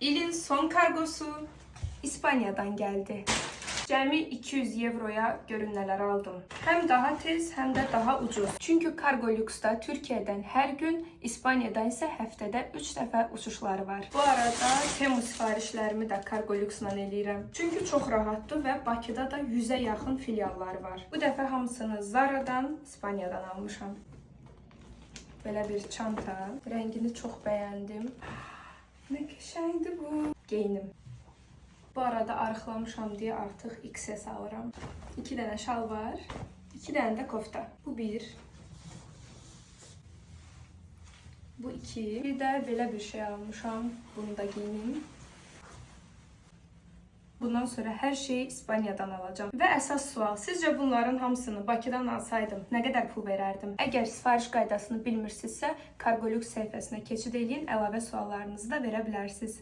İlin son kargosu İspanya'dan geldi. Cəmi 200 euroya görün nələr aldım. Həm daha tez, həm də daha ucuz. Çünki Cargolux'da Türkiyədən hər gün, İspaniyadan isə həftədə 3 dəfə uçuşları var. Bu arada Temu sifarişlərimi də Cargolux'la eləyirəm. Çünki çox rahatdır və Bakıda da 100-ə yaxın filialları var. Bu dəfə hamısını Zara'dan, İspaniyadan almışam. Belə bir çanta. Rəngini çox bəyəndim. Nə qəşəngdir bu. Geyinim. Bu arada arıqlamışam deyə artıq XS alıram. 2 dənə şal var, 2 dənə də kofta. Bu 1. Bu 2. Bir də belə bir şey almışam. Bunu da geyinim. Bundan sonra hər şeyi İspaniyadan alacağım. Və əsas sual, sizcə bunların hamısını Bakıdan alsaydım nə qədər pul verərdim? Əgər sifariş qaydasını bilmirsinizsə, Cargolux səhifəsinə keçid edin, əlavə suallarınızı da verə bilərsiniz.